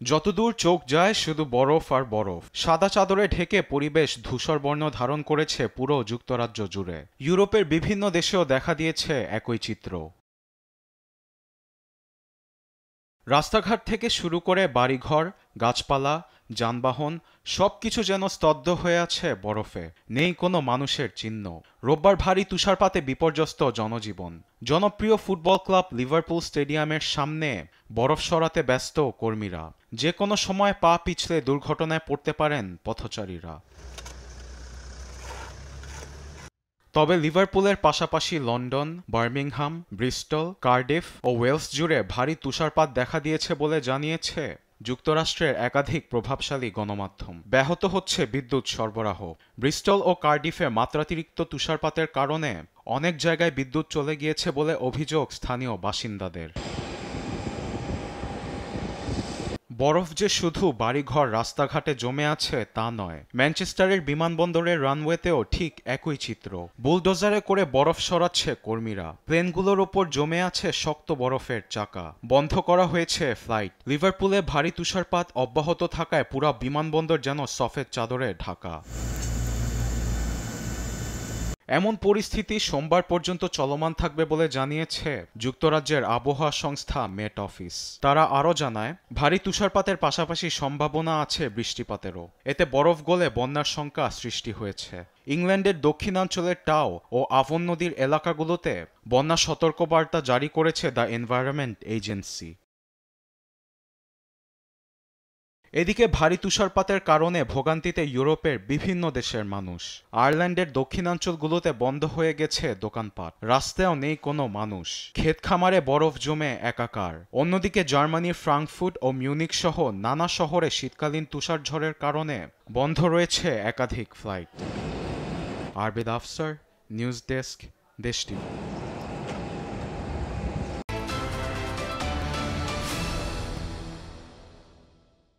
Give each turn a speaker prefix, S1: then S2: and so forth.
S1: যতদূর চোখ যায় শুধু বরফ আর বরফ। সাদা চাদরে ঢেকে পরিবেশ ধূসর বর্ণ ধারণ করেছে পুরো যুক্তরাজ্য জুড়ে। ইউরোপের বিভিন্ন দেশেও দেখা দিয়েছে একই চিত্র। রাস্তাঘাট থেকে শুরু করে বাড়িঘর, গাছপালা, যানবাহন সবকিছু যেন স্তব্ধ হয়ে আছে বরফে। নেই কোনো মানুষের চিহ্ন। রোববার ভারী তুষারপাতে বিপর্যস্ত জনজীবন। জনপ্রিয় ফুটবল ক্লাব লিভারপুল স্টেডিয়ামের সামনে বরফ সরাতে ব্যস্ত কর্মীরা। যে কোনো সময় পা পিছলে দুর্ঘটনায় পড়তে পারেন পথচারীরা। তবে লিভারপুলের পাশাপাশি লন্ডন, বার্মিংহাম, ব্রিস্টল, কার্ডিফ ও ওয়েলস জুড়ে ভারী তুষারপাত দেখা দিয়েছে বলে জানিয়েছে যুক্তরাষ্ট্রের একাধিক প্রভাবশালী গণমাধ্যম। ব্যাহত হচ্ছে বিদ্যুৎ সরবরাহ। ব্রিস্টল ও কার্ডিফে মাত্রাতিরিক্ত তুষারপাতের কারণে অনেক জায়গায় বিদ্যুৎ চলে গিয়েছে বলে অভিযোগ স্থানীয় বাসিন্দাদের। বরফ যে শুধু বাড়িঘর রাস্তাঘাটে জমে আছে তা নয়, ম্যানচেস্টারের বিমানবন্দরের রানওয়েতেও ঠিক একই চিত্র। বুলডোজারে করে বরফ সরাচ্ছে কর্মীরা। প্লেনগুলোর ওপর জমে আছে শক্ত বরফের চাকা। বন্ধ করা হয়েছে ফ্লাইট। লিভারপুলে ভারী তুষারপাত অব্যাহত থাকায় পুরা বিমানবন্দর যেন সফেদ চাদরে ঢাকা। এমন পরিস্থিতি সোমবার পর্যন্ত চলমান থাকবে বলে জানিয়েছে যুক্তরাজ্যের আবহাওয়া সংস্থা মেট অফিস। তারা আরও জানায়, ভারী তুষারপাতের পাশাপাশি সম্ভাবনা আছে বৃষ্টিপাতেরও। এতে বরফ গলে বন্যার শঙ্কা সৃষ্টি হয়েছে। ইংল্যান্ডের দক্ষিণাঞ্চলের টাও ও আভন নদীর এলাকাগুলোতে বন্যা সতর্কবার্তা জারি করেছে দ্য এনভায়রনমেন্ট এজেন্সি। এদিকে ভারী তুষারপাতের কারণে ভোগান্তিতে ইউরোপের বিভিন্ন দেশের মানুষ। আয়ারল্যান্ডের দক্ষিণাঞ্চলগুলোতে বন্ধ হয়ে গেছে দোকানপাট। রাস্তায়ও নেই কোনো মানুষ। ক্ষেত খামারে বরফ জমে একাকার। অন্যদিকে জার্মানির ফ্রাঙ্কফুর্ট ও মিউনিক সহ নানা শহরে শীতকালীন তুষারঝড়ের কারণে বন্ধ রয়েছে একাধিক ফ্লাইট। আরবেদ আফসার, নিউজ ডেস্ক, দেশ টিভি।